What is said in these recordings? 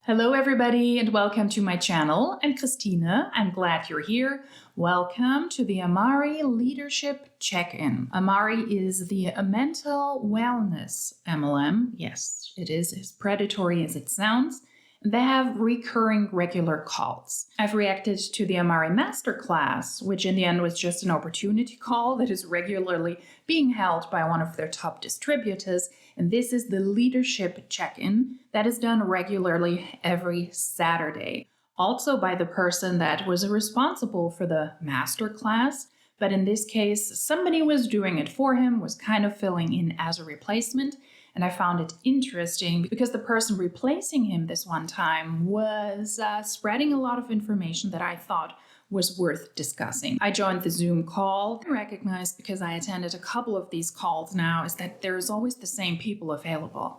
Hello everybody and welcome to my channel. I'm Christine. I'm glad you're here. Welcome to the Amare Leadership Check-in. Amare is the mental wellness MLM. Yes, it is as predatory as it sounds. They have recurring regular calls. I've reacted to the Amare Masterclass, which in the end was just an opportunity call that is regularly being held by one of their top distributors. And this is the leadership check-in that is done regularly every Saturday. Also by the person that was responsible for the masterclass. But in this case, somebody was doing it for him, was kind of filling in as a replacement. And I found it interesting because the person replacing him this one time was spreading a lot of information that I thought was worth discussing. I joined the Zoom call. I recognized, because I attended a couple of these calls now, is that there is always the same people available.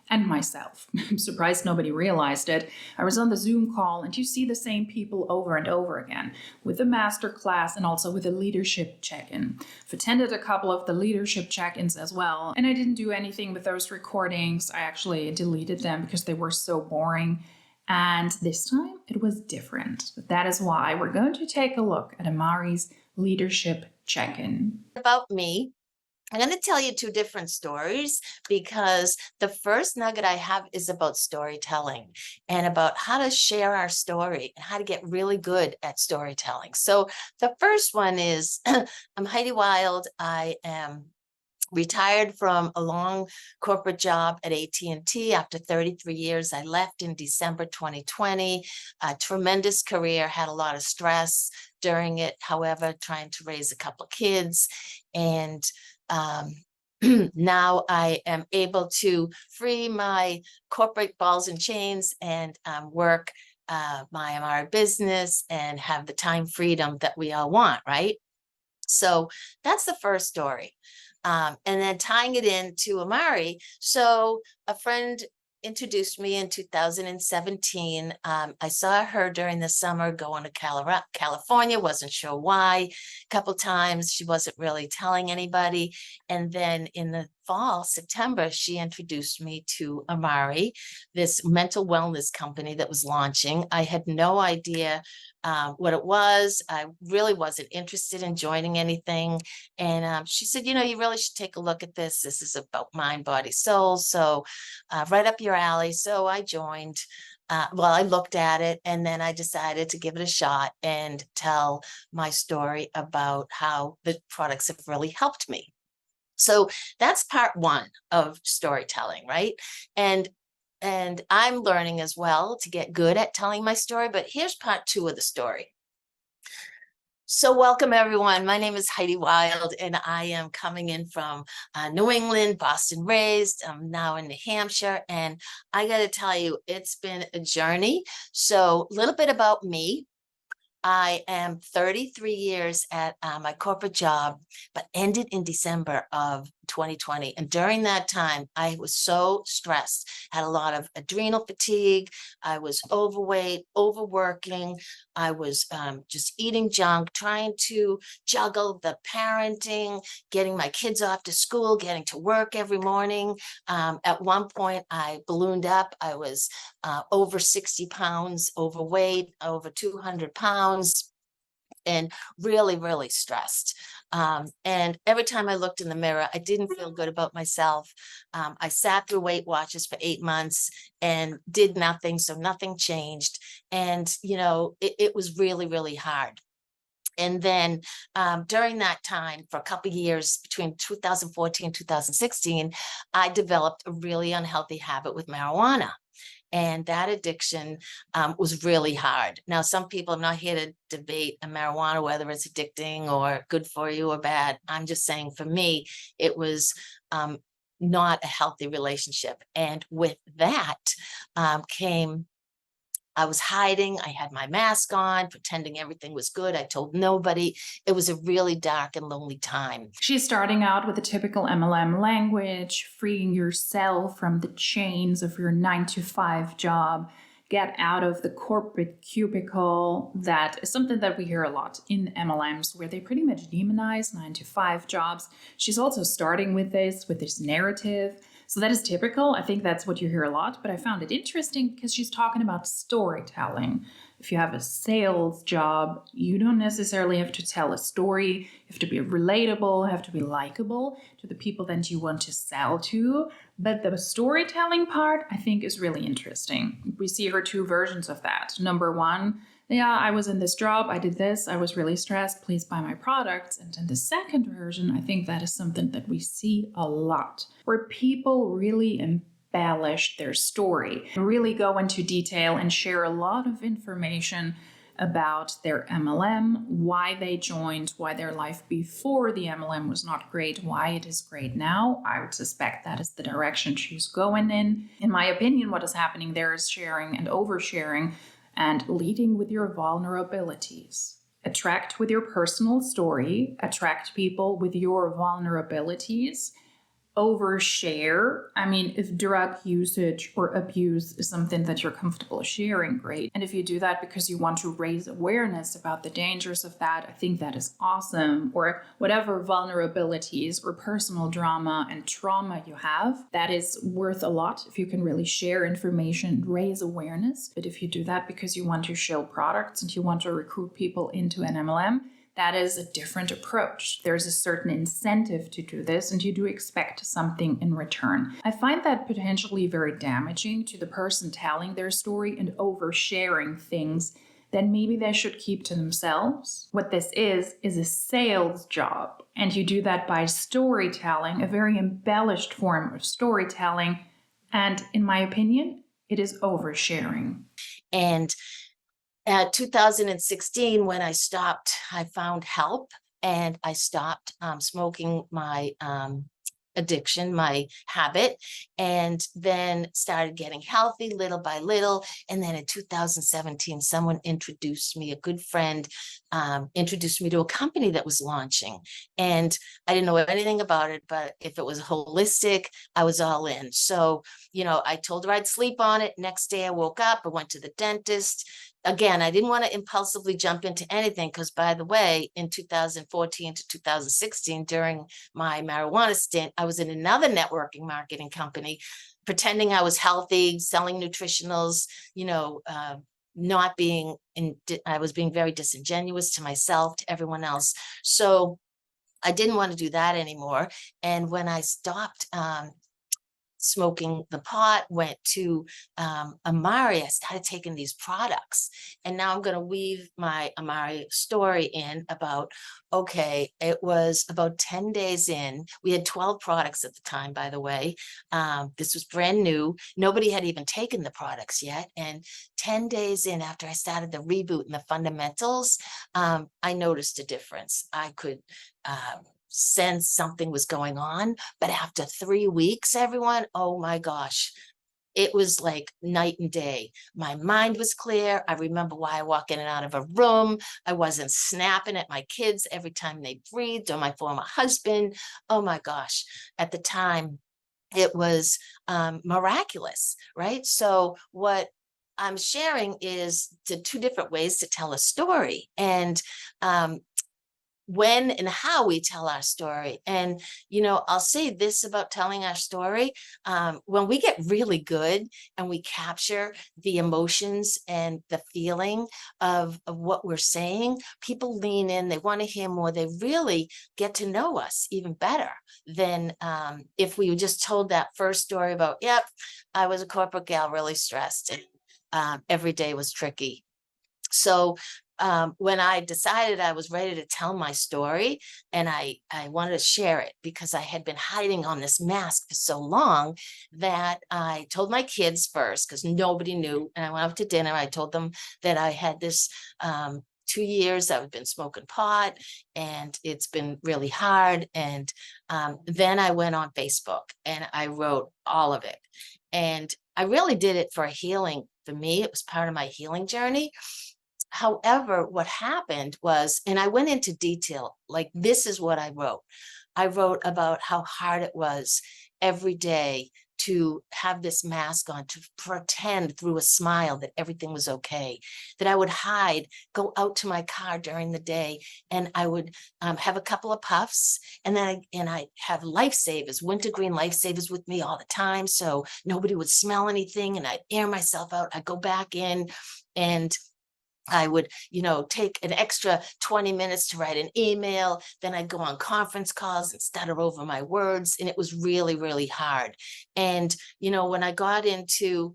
And myself. I'm surprised nobody realized it. I was on the Zoom call and you see the same people over and over again with the master class and also with the leadership check-in. I've attended a couple of the leadership check-ins as well, and I didn't do anything with those recordings. I actually deleted them because they were so boring. And this time it was different. That is why we're going to take a look at Amare's leadership check-in. About me, I'm going to tell you two different stories because the first nugget I have is about storytelling and about how to share our story and how to get really good at storytelling. So the first one is I'm Heidi Wild. I am retired from a long corporate job at AT&T after 33 years. I left in December 2020. A tremendous career, had a lot of stress during it, however, trying to raise a couple of kids. And now I am able to free my corporate balls and chains and work my Amare business and have the time freedom that we all want, right? So that's the first story. And then tying it into Amare. So a friend introduced me in 2017. I saw her during the summer going to California, wasn't sure why. A couple times she wasn't really telling anybody. And then in the fall, September, she introduced me to Amare, this mental wellness company that was launching. I had no idea what it was. I really wasn't interested in joining anything. And she said, you know, you really should take a look at this. This is about mind, body, soul. So right up your alley. So I joined. I looked at it and then I decided to give it a shot and tell my story about how the products have really helped me. So that's part one of storytelling, right? And I'm learning as well to get good at telling my story, but here's part two of the story. So welcome everyone. My name is Heidi Wild and I am coming in from New England, Boston raised. I'm now in New Hampshire and I got to tell you, it's been a journey. So a little bit about me. I am 33 years at my corporate job, but ended in December of 2020. And during that time, I was so stressed, had a lot of adrenal fatigue. I was overweight, overworking. I was just eating junk, trying to juggle the parenting, getting my kids off to school, getting to work every morning. At one point, I ballooned up. I was over 60 pounds overweight, over 200 pounds. And really, really stressed. And every time I looked in the mirror, I didn't feel good about myself. I sat through Weight Watchers for 8 months and did nothing. So nothing changed. And, you know, it was really, really hard. And then during that time, for a couple of years, between 2014 and 2016, I developed a really unhealthy habit with marijuana. And that addiction was really hard. Now, some people, I'm not here to debate marijuana, whether it's addicting or good for you or bad. I'm just saying for me, it was not a healthy relationship. And with that came, I was hiding. I had my mask on, pretending everything was good. I told nobody. It was a really dark and lonely time. She's starting out with the typical MLM language, freeing yourself from the chains of your 9-to-5 job, get out of the corporate cubicle. That is something that we hear a lot in MLMs, where they pretty much demonize 9-to-5 jobs. She's also starting with this narrative. So that is typical. I think that's what you hear a lot, but I found it interesting because she's talking about storytelling. If you have a sales job, you don't necessarily have to tell a story. You have to be relatable, have to be likable to the people that you want to sell to. But the storytelling part, I think, is really interesting. We see her two versions of that. Number one, yeah, I was in this job, I did this, I was really stressed, please buy my products. And in the second version, I think that is something that we see a lot, where people really embellish their story, really go into detail and share a lot of information about their MLM, why they joined, why their life before the MLM was not great, why it is great now. I would suspect that is the direction she's going in. In my opinion, what is happening there is sharing and oversharing and leading with your vulnerabilities. Attract with your personal story, attract people with your vulnerabilities. Overshare. I mean, if drug usage or abuse is something that you're comfortable sharing, great. And if you do that because you want to raise awareness about the dangers of that, I think that is awesome. Or whatever vulnerabilities or personal drama and trauma you have, that is worth a lot if you can really share information, raise awareness. But if you do that because you want to shill products and you want to recruit people into an MLM, that is a different approach. There's a certain incentive to do this, and you do expect something in return. I find that potentially very damaging to the person telling their story and oversharing things that maybe they should keep to themselves. What this is a sales job, and you do that by storytelling, a very embellished form of storytelling. And in my opinion, it is oversharing. And at 2016, when I stopped, I found help and I stopped smoking my addiction, my habit, and then started getting healthy little by little. And then in 2017, someone introduced me, a good friend introduced me to a company that was launching. And I didn't know anything about it, but if it was holistic, I was all in. So, I told her I'd sleep on it. Next day I woke up, I went to the dentist. Again, I didn't want to impulsively jump into anything because, by the way, in 2014 to 2016, during my marijuana stint, I was in another networking marketing company, pretending I was healthy, selling nutritionals, not being I was being very disingenuous to myself, to everyone else. So I didn't want to do that anymore. And when I stopped smoking the pot, went to Amare, I started taking these products. And now I'm going to weave my Amare story in about, okay, it was about 10 days in. We had 12 products at the time, by the way. This was brand new. Nobody had even taken the products yet. And 10 days in, after I started the reboot and the fundamentals, I noticed a difference. I could sense something was going on, but after 3 weeks, everyone, oh my gosh, it was like night and day. My mind was clear. I remember why I walk in and out of a room. I wasn't snapping at my kids every time they breathed, or my former husband. Oh my gosh. At the time, it was miraculous, right? So what I'm sharing is the two different ways to tell a story. And when and how we tell our story. And, I'll say this about telling our story. When we get really good and we capture the emotions and the feeling of what we're saying, people lean in, they want to hear more, they really get to know us even better than if we just told that first story about, yep, I was a corporate gal, really stressed, and every day was tricky. So when I decided I was ready to tell my story, and I wanted to share it because I had been hiding on this mask for so long, that I told my kids first, because nobody knew. And I went out to dinner. I told them that I had this 2 years I've been smoking pot, and it's been really hard. And then I went on Facebook and I wrote all of it. And I really did it for a healing. For me, it was part of my healing journey. However, what happened was, and I went into detail, like this is what I wrote. I wrote about how hard it was every day to have this mask on, to pretend through a smile that everything was okay, that I would hide, go out to my car during the day, and I would have a couple of puffs, and then I have lifesavers, wintergreen lifesavers with me all the time, so nobody would smell anything, and I'd air myself out. I'd go back in, and I would, take an extra 20 minutes to write an email. Then I'd go on conference calls and stutter over my words. And it was really, really hard. And, when I got into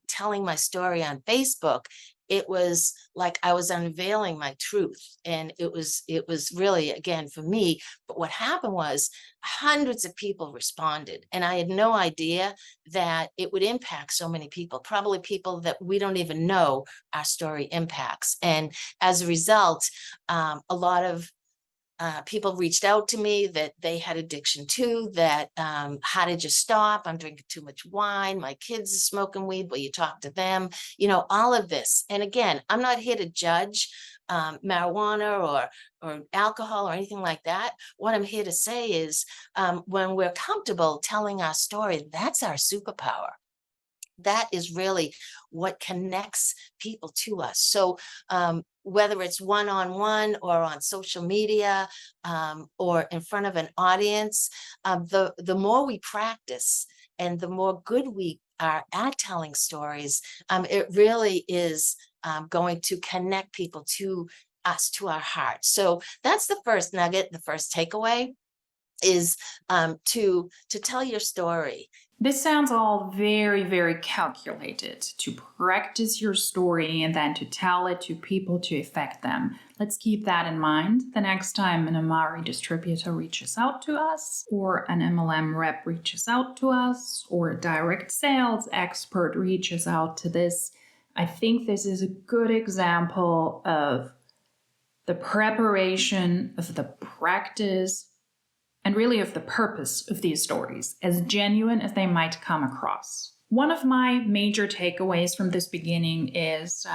telling my story on Facebook, it was like I was unveiling my truth. And it was really, again, for me. But what happened was hundreds of people responded. And I had no idea that it would impact so many people, probably people that we don't even know our story impacts. And as a result, a lot of people reached out to me that they had addiction too, that how did you stop? I'm drinking too much wine. My kids are smoking weed. Will you talk to them? All of this. And again, I'm not here to judge marijuana or alcohol or anything like that. What I'm here to say is when we're comfortable telling our story, that's our superpower. That is really what connects people to us. So whether it's one-on-one or on social media or in front of an audience, the more we practice and the more good we are at telling stories, it really is going to connect people to us, to our hearts. So that's the first nugget, the first takeaway is to tell your story. This sounds all very, very calculated, to practice your story and then to tell it to people to affect them. Let's keep that in mind the next time an Amare distributor reaches out to us, or an MLM rep reaches out to us, or a direct sales expert reaches out to this. I think this is a good example of the preparation, of the practice, and really of the purpose of these stories, as genuine as they might come across. One of my major takeaways from this beginning is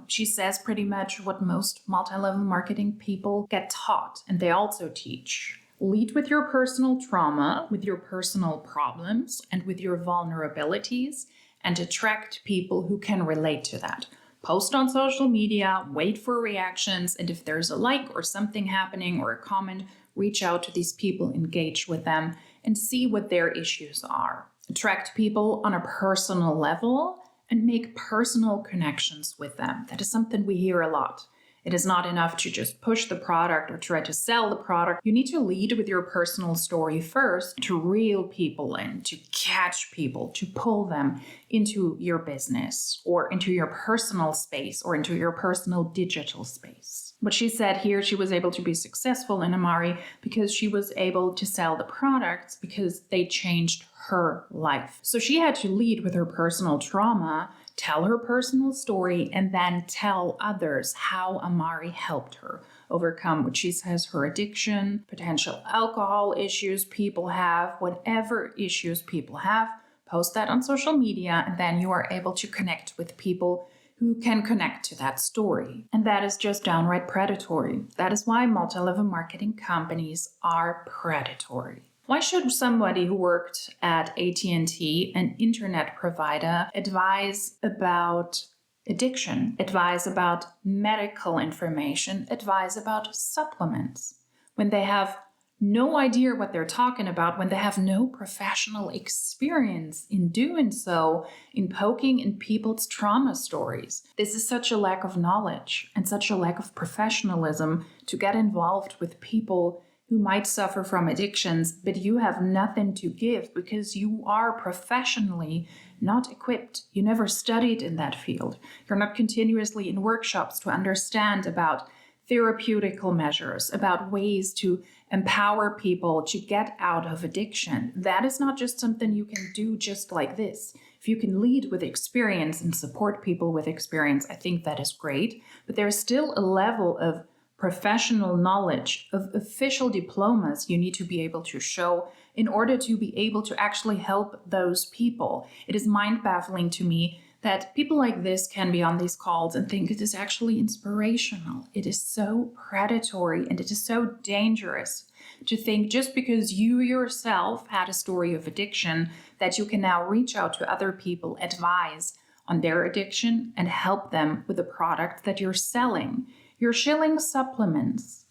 she says pretty much what most multi-level marketing people get taught, and they also teach. Lead with your personal trauma, with your personal problems, and with your vulnerabilities, and attract people who can relate to that. Post on social media, wait for reactions, and if there's a like or something happening or a comment, reach out to these people, engage with them, and see what their issues are. Attract people on a personal level and make personal connections with them. That is something we hear a lot. It is not enough to just push the product or try to sell the product. You need to lead with your personal story first to reel people in, to catch people, to pull them into your business or into your personal space or into your personal digital space. What she said here, she was able to be successful in Amare because she was able to sell the products because they changed her life. So she had to lead with her personal trauma, tell her personal story, and then tell others how Amare helped her overcome what she says her addiction, potential alcohol issues people have, whatever issues people have. Post that on social media, and then you are able to connect with people who can connect to that story. And that is just downright predatory. That is why multi-level marketing companies are predatory. Why should somebody who worked at AT&T, an internet provider, advise about addiction, advise about medical information, advise about supplements when they have no idea what they're talking about, when they have no professional experience in doing so, in poking in people's trauma stories? This is such a lack of knowledge and such a lack of professionalism to get involved with people who might suffer from addictions, but you have nothing to give because you are professionally not equipped. You never studied in that field. You're not continuously in workshops to understand about therapeutical measures, about ways to empower people to get out of addiction. That is not just something you can do just like this. If you can lead with experience and support people with experience, I think that is great. But there's still a level of professional knowledge, of official diplomas you need to be able to show in order to be able to actually help those people. It is mind-baffling to me that people like this can be on these calls and think it is actually inspirational. It is so predatory and it is so dangerous to think just because you yourself had a story of addiction that you can now reach out to other people, advise on their addiction, and help them with the product that you're selling. You're shilling supplements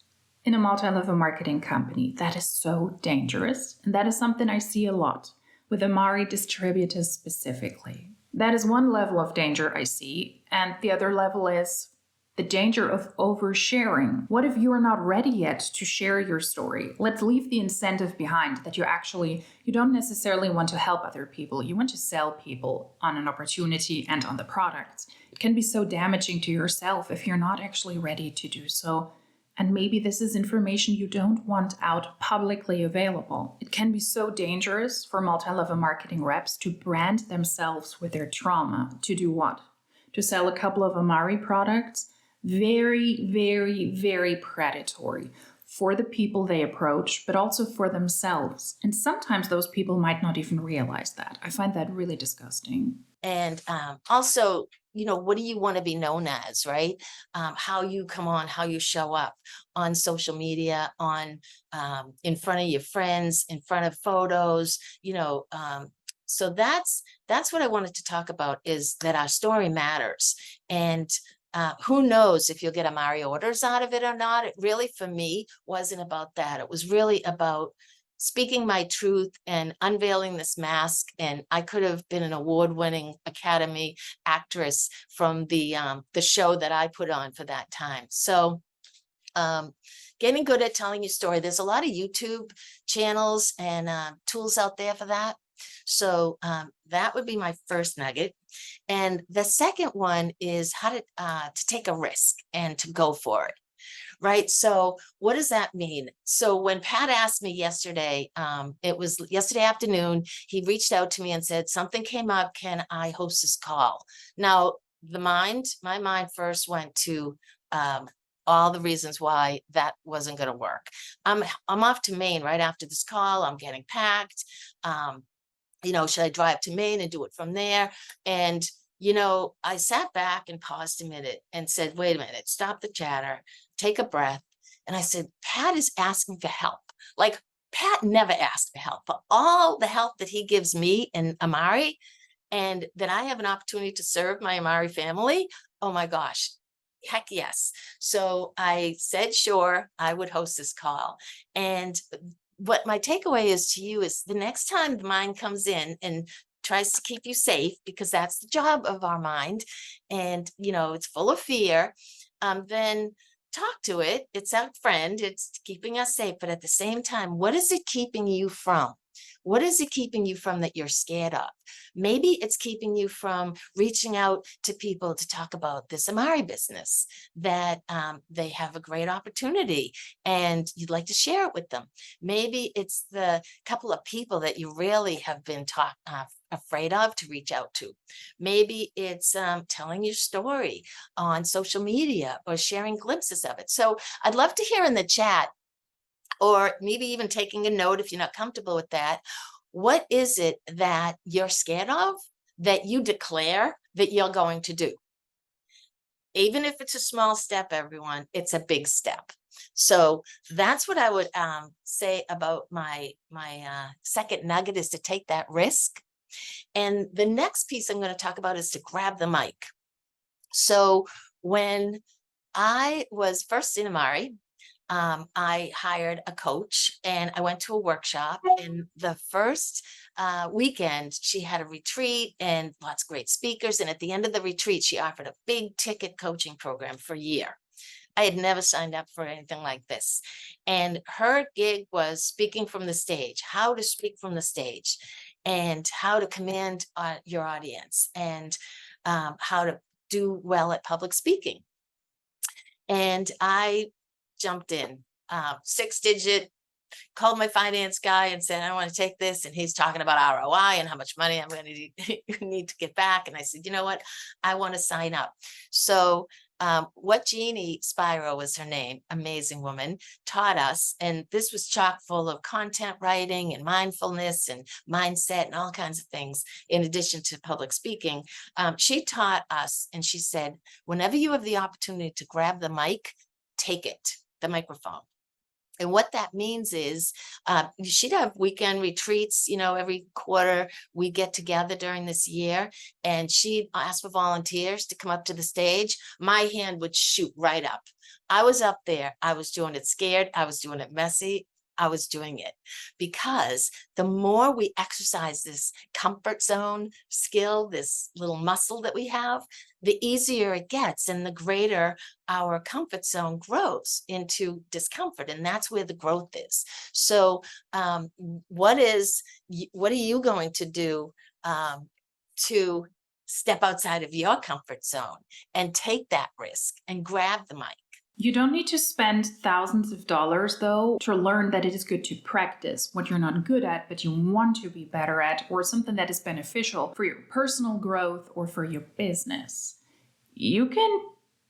in a multi-level marketing company. That is so dangerous. And that is something I see a lot with Amare distributors specifically. That is one level of danger I see. And the other level is the danger of oversharing. What if you are not ready yet to share your story? Let's leave the incentive behind that you don't necessarily want to help other people. You want to sell people on an opportunity and on the product. It can be so damaging to yourself if you're not actually ready to do so. And maybe this is information you don't want out publicly available. It can be so dangerous for multi-level marketing reps to brand themselves with their trauma. To do what? To sell a couple of Amare products? Very, very, very predatory for the people they approach, but also for themselves. And sometimes those people might not even realize that. I find that really disgusting. And also, what do you want to be known as, right? How you come on, how you show up on social media, on in front of your friends, in front of photos, so that's what I wanted to talk about, is that our story matters. And who knows if you'll get Amare orders out of it or not. It really, for me, wasn't about that. It was really about speaking my truth and unveiling this mask. And I could have been an award-winning Academy actress from the show that I put on for that time. So getting good at telling your story. There's a lot of YouTube channels and tools out there for that. So that would be my first nugget. And the second one is how to take a risk and to go for it. Right. So what does that mean? So when Pat asked me yesterday, it was yesterday afternoon, he reached out to me and said, something came up. Can I host this call? Now, my mind first went to all the reasons why that wasn't going to work. I'm off to Maine right after this call. I'm getting packed. Should I drive to Maine and do it from there? And I sat back and paused a minute and said, wait a minute, stop the chatter, take a breath. And I said, Pat is asking for help. Like, Pat never asked for help, but all the help that he gives me and Amare, and that I have an opportunity to serve my Amare family. Oh my gosh, heck yes. So I said, sure, I would host this call. And what my takeaway is to you is the next time the mind comes in and tries to keep you safe, because that's the job of our mind, and it's full of fear, then talk to it. It's our friend. It's keeping us safe. But at the same time, what is it keeping you from? What is it keeping you from that you're scared of? Maybe it's keeping you from reaching out to people to talk about this Amare business, that they have a great opportunity and you'd like to share it with them. Maybe it's the couple of people that you really have been afraid of to reach out to. Maybe it's telling your story on social media or sharing glimpses of it. So I'd love to hear in the chat, or maybe even taking a note if you're not comfortable with that. What is it that you're scared of that you declare that you're going to do? Even if it's a small step, everyone, it's a big step. So that's what I would say about my second nugget, is to take that risk. And the next piece I'm going to talk about is to grab the mic. So when I was first in Amare, I hired a coach and I went to a workshop. And the first weekend, she had a retreat and lots of great speakers. And at the end of the retreat, she offered a big ticket coaching program for a year. I had never signed up for anything like this. And her gig was speaking from the stage, how to speak from the stage, and how to command your audience, and how to do well at public speaking. And I jumped in, 6-digit, called my finance guy and said, I want to take this. And he's talking about ROI and how much money I'm going to need to get back. And I said, you know what? I want to sign up. So what Jeannie Spiro was her name, amazing woman, taught us, and this was chock full of content writing and mindfulness and mindset and all kinds of things, in addition to public speaking. She taught us, and she said, whenever you have the opportunity to grab the mic, take it, the microphone. And what that means is she'd have weekend retreats, every quarter we get together during this year, and she'd ask for volunteers to come up to the stage. My hand would shoot right up. I was up there. I was doing it scared. I was doing it messy. I was doing it because the more we exercise this comfort zone skill, this little muscle that we have, the easier it gets and the greater our comfort zone grows into discomfort. And that's where the growth is. So what are you going to do to step outside of your comfort zone and take that risk and grab the mic? You don't need to spend thousands of dollars, though, to learn that it is good to practice what you're not good at, but you want to be better at, or something that is beneficial for your personal growth or for your business. You can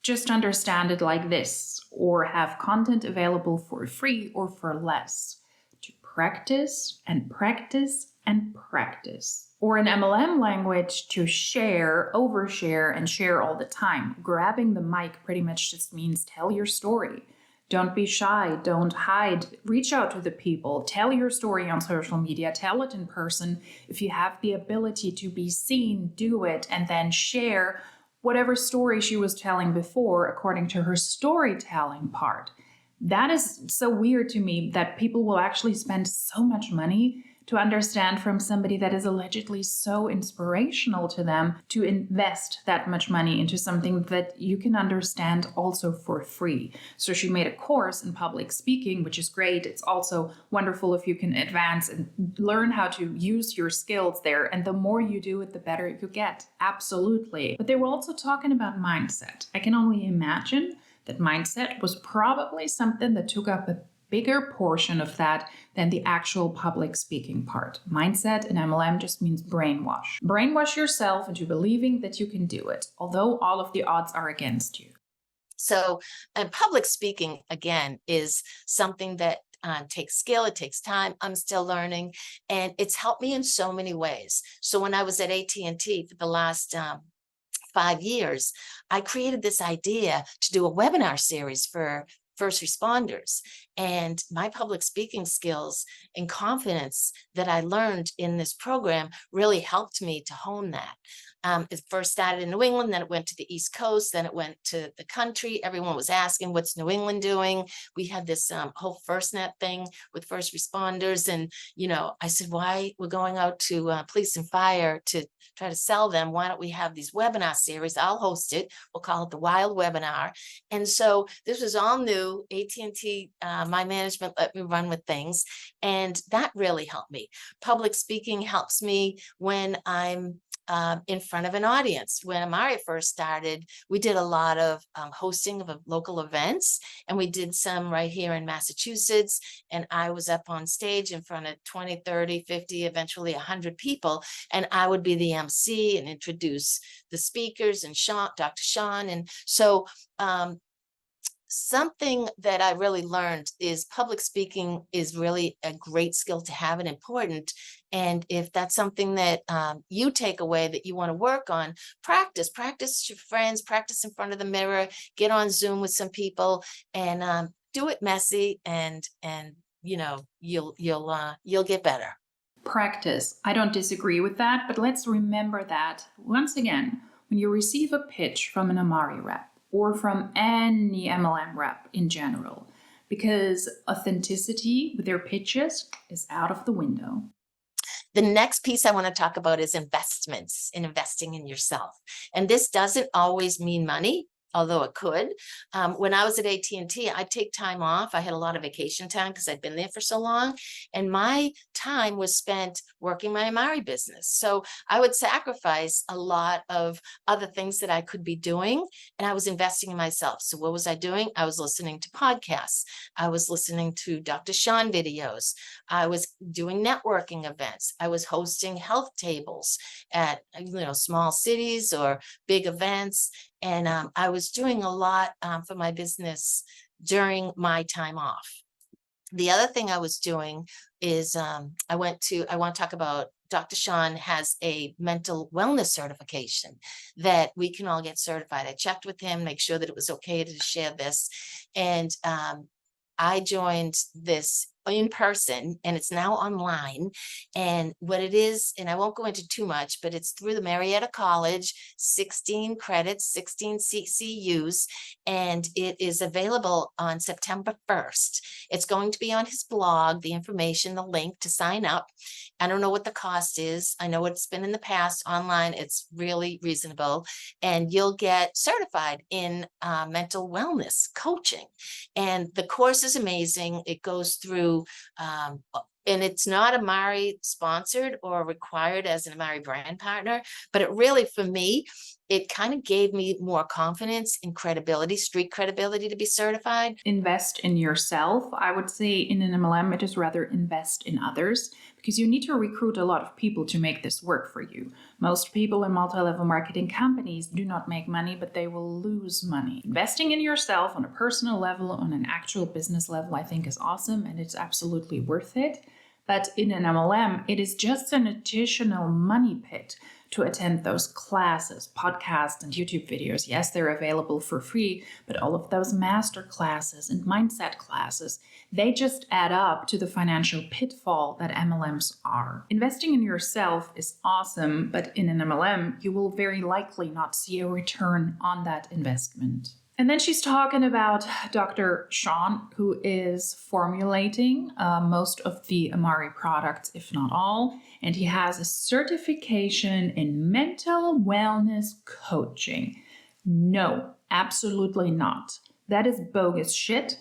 just understand it like this, or have content available for free or for less. To practice and practice and practice. Or in MLM language, to share, overshare, and share all the time. Grabbing the mic pretty much just means tell your story. Don't be shy, don't hide, reach out to the people, tell your story on social media, tell it in person. If you have the ability to be seen, do it, and then share whatever story she was telling before according to her storytelling part. That is so weird to me that people will actually spend so much money to understand from somebody that is allegedly so inspirational to them to invest that much money into something that you can understand also for free. So she made a course in public speaking, which is great. It's also wonderful if you can advance and learn how to use your skills there. And the more you do it, the better you get. Absolutely. But they were also talking about mindset. I can only imagine that mindset was probably something that took up a bigger portion of that than the actual public speaking part. Mindset in MLM just means brainwash. Brainwash yourself into believing that you can do it, although all of the odds are against you. So, public speaking, again, is something that takes skill, it takes time. I'm still learning, and it's helped me in so many ways. So when I was at AT&T for the last 5 years, I created this idea to do a webinar series for first responders, and my public speaking skills and confidence that I learned in this program really helped me to hone that. It first started in New England, then it went to the East Coast, then it went to the country. Everyone was asking, what's New England doing? We had this whole FirstNet thing with first responders. And, I said, why we're going out to police and fire to try to sell them. Why don't we have these webinar series? I'll host it. We'll call it the Wild Webinar. And so this was all new. AT&T, my management let me run with things. And that really helped me. Public speaking helps me when I'm in front of an audience. When Amare first started, we did a lot of hosting of local events, and we did some right here in Massachusetts. And I was up on stage in front of 20, 30, 50, eventually 100 people. And I would be the MC and introduce the speakers and Dr. Sean. And so something that I really learned is public speaking is really a great skill to have and important. And if that's something that you take away that you want to work on, practice with your friends, practice in front of the mirror, get on Zoom with some people, and do it messy, and you'll get better. Practice. I don't disagree with that, but let's remember that once again, when you receive a pitch from an Amare rep, or from any MLM rep in general, because authenticity with their pitches is out of the window. The next piece I want to talk about is investments and investing in yourself. And this doesn't always mean money, although it could. When I was at AT&T, I'd take time off. I had a lot of vacation time because I'd been there for so long. And my time was spent working my Amare business. So I would sacrifice a lot of other things that I could be doing, and I was investing in myself. So what was I doing? I was listening to podcasts. I was listening to Dr. Sean videos. I was doing networking events. I was hosting health tables at small cities or big events. And I was doing a lot for my business during my time off. The other thing I was doing is I want to talk about Dr. Sean has a mental wellness certification that we can all get certified. I checked with him, make sure that it was okay to share this. And I joined this in person, and it's now online. And what it is, and I won't go into too much, but it's through the Marietta College, 16 credits, 16 CCUs, and it is available on September 1st. It's going to be on his blog, the information, the link to sign up. I don't know what the cost is. I know it's been in the past online. It's really reasonable, and you'll get certified in mental wellness coaching. And the course is amazing. It goes through, and it's not Amare sponsored or required as an Amare brand partner, but it really, for me, it kind of gave me more confidence and credibility, street credibility to be certified. Invest in yourself. I would say in an MLM, it is rather invest in others, because you need to recruit a lot of people to make this work for you. Most people in multi-level marketing companies do not make money, but they will lose money. Investing in yourself on a personal level, on an actual business level, I think is awesome, and it's absolutely worth it. But in an MLM, it is just an additional money pit to attend those classes, podcasts, and YouTube videos. Yes, they're available for free, but all of those master classes and mindset classes, they just add up to the financial pitfall that MLMs are. Investing in yourself is awesome, but in an MLM, you will very likely not see a return on that investment. And then she's talking about Dr. Sean, who is formulating most of the Amare products, if not all. And he has a certification in mental wellness coaching. No, absolutely not. That is bogus shit.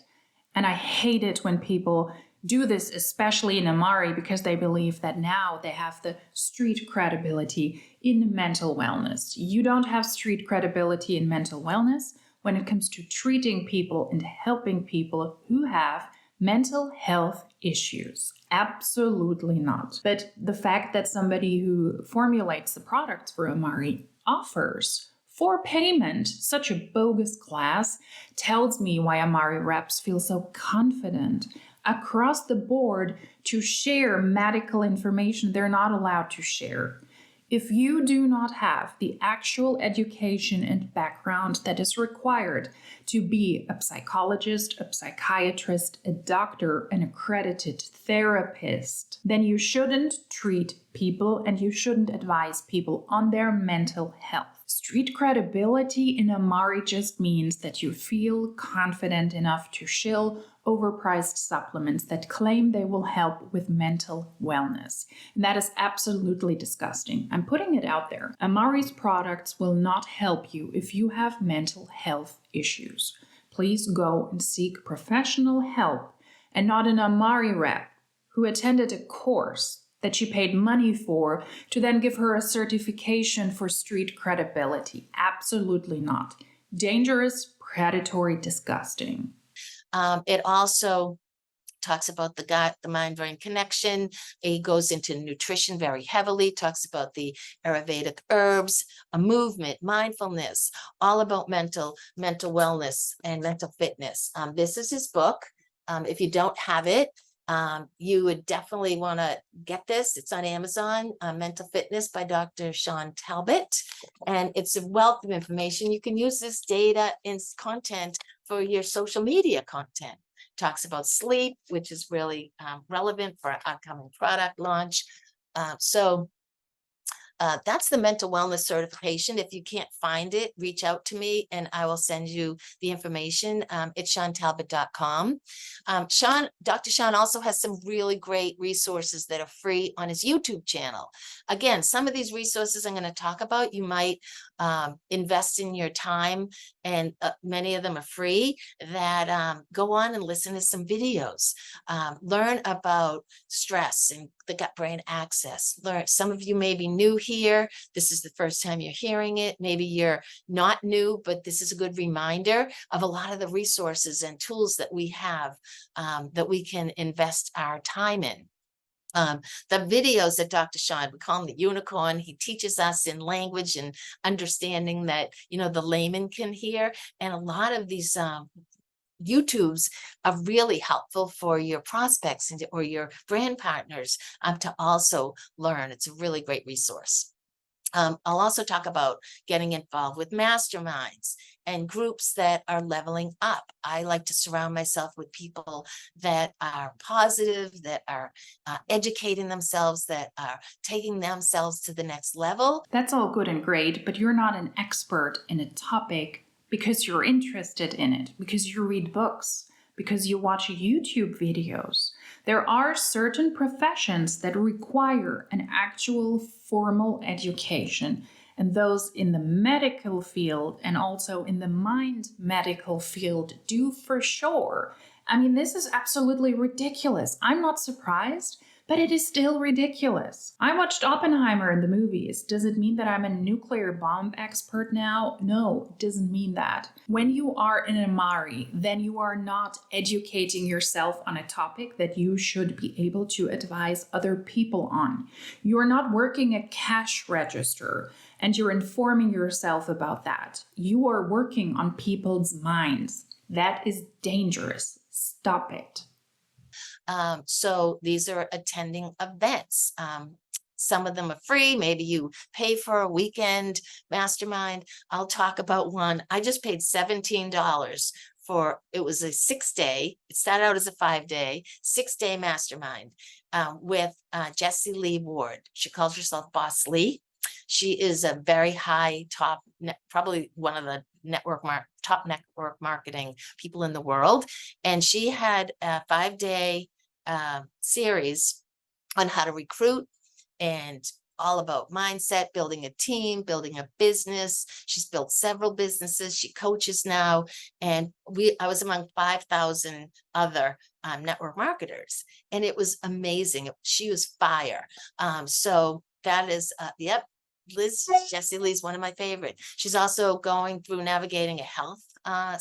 And I hate it when people do this, especially in Amare, because they believe that now they have the street credibility in mental wellness. You don't have street credibility in mental wellness when it comes to treating people and helping people who have mental health issues. Absolutely not. But the fact that somebody who formulates the products for Amare offers for payment such a bogus class tells me why Amare reps feel so confident across the board to share medical information they're not allowed to share. If you do not have the actual education and background that is required to be a psychologist, a psychiatrist, a doctor, an accredited therapist, then you shouldn't treat people and you shouldn't advise people on their mental health. Street credibility in Amare just means that you feel confident enough to shill overpriced supplements that claim they will help with mental wellness. And that is absolutely disgusting. I'm putting it out there. Amare's products will not help you if you have mental health issues. Please go and seek professional help, and not an Amare rep who attended a course that she paid money for to then give her a certification for street credibility. Absolutely not. Dangerous, predatory, disgusting. It also talks about the gut, the mind-brain connection. It goes into nutrition very heavily, talks about the Ayurvedic herbs, a movement, mindfulness, all about mental wellness and mental fitness. This is his book. If you don't have it, you would definitely want to get this. It's on Amazon, Mental Fitness by Dr. Sean Talbot. And it's a wealth of information. You can use this data and content for your social media content. Talks about sleep, which is really relevant for our upcoming product launch. That's the mental wellness certification. If you can't find it, reach out to me and I will send you the information. It's SeanTalbot.com. Dr. Sean also has some really great resources that are free on his YouTube channel. Again, some of these resources I'm going to talk about, you might invest in your time, and many of them are free, that go on and listen to some videos. Learn about stress and the gut-brain axis. Some of you may be new here. This is the first time you're hearing it. Maybe you're not new, but this is a good reminder of a lot of the resources and tools that we have that we can invest our time in. The videos that Dr. Sean, we call him the unicorn, he teaches us in language and understanding that, the layman can hear. And a lot of these YouTubes are really helpful for your prospects or your brand partners to also learn. It's a really great resource. I'll also talk about getting involved with masterminds and groups that are leveling up. I like to surround myself with people that are positive, that are educating themselves, that are taking themselves to the next level. That's all good and great, but you're not an expert in a topic because you're interested in it, because you read books, because you watch YouTube videos. There are certain professions that require an actual formal education, and those in the medical field and also in the mind medical field do for sure. I mean, this is absolutely ridiculous. I'm not surprised, but it is still ridiculous. I watched Oppenheimer in the movies. Does it mean that I'm a nuclear bomb expert now? No, it doesn't mean that. When you are an Amare, then you are not educating yourself on a topic that you should be able to advise other people on. You're not working a cash register and you're informing yourself about that. You are working on people's minds. That is dangerous. Stop it. So these are attending events. Some of them are free. Maybe you pay for a weekend mastermind. I'll talk about one. I just paid $17 for, it was a 6-day. It started out as a 5-day, 6-day mastermind with Jessie Lee Ward. She calls herself Boss Lee. She is a very high top, probably one of the top network marketing people in the world. And she had a 5-day series on how to recruit and all about mindset, building a team, building a business. She's built several businesses. She coaches now. And I was among 5,000 other network marketers. And it was amazing. She was fire. So that is, yep. Jessie Lee's one of my favorite. She's also going through navigating a health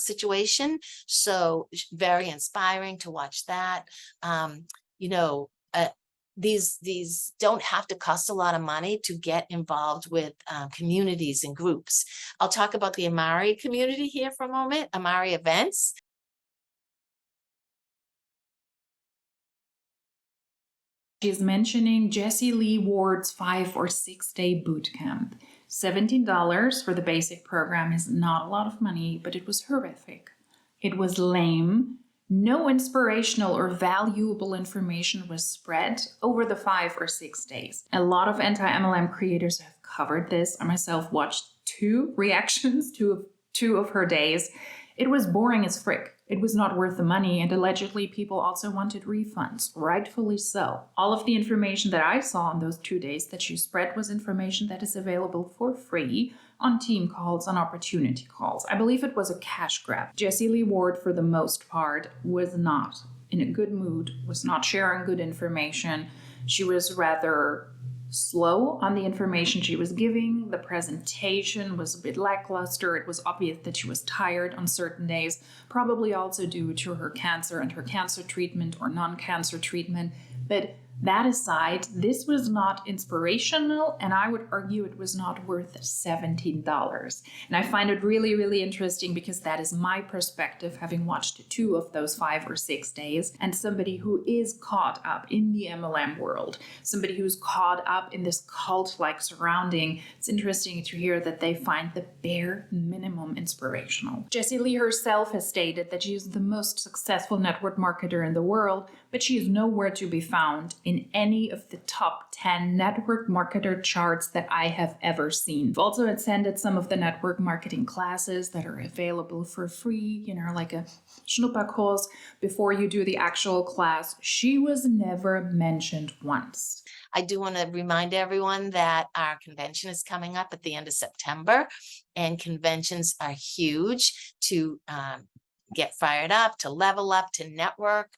situation. So very inspiring to watch that. These don't have to cost a lot of money to get involved with communities and groups. I'll talk about the Amare community here for a moment, Amare events. She's mentioning Jessie Lee Ward's 5 or 6-day bootcamp. $17 for the basic program is not a lot of money, but it was horrific. It was lame. No inspirational or valuable information was spread over the 5 or 6 days. A lot of anti-MLM creators have covered this. I myself watched 2 reactions to 2 of her days. It was boring as frick. It was not worth the money, and allegedly people also wanted refunds, rightfully so. All of the information that I saw on those 2 days that she spread was information that is available for free on team calls, on opportunity calls. I believe it was a cash grab. Jessie Lee Ward, for the most part, was not in a good mood, was not sharing good information. She was rather slow on the information she was giving. The presentation was a bit lackluster. It was obvious that she was tired on certain days, probably also due to her cancer and her cancer treatment or non-cancer treatment. But that aside, this was not inspirational, and I would argue it was not worth $17. And I find it really, really interesting because that is my perspective, having watched 2 of those 5 or 6 days, and somebody who is caught up in the MLM world, somebody who's caught up in this cult-like surrounding. It's interesting to hear that they find the bare minimum inspirational. Jessie Lee herself has stated that she is the most successful network marketer in the world, but she is nowhere to be found in any of the top 10 network marketer charts that I have ever seen. I've also attended some of the network marketing classes that are available for free, like a Schnupperkurs before you do the actual class. She was never mentioned once. I do want to remind everyone that our convention is coming up at the end of September, and conventions are huge to get fired up, to level up, to network.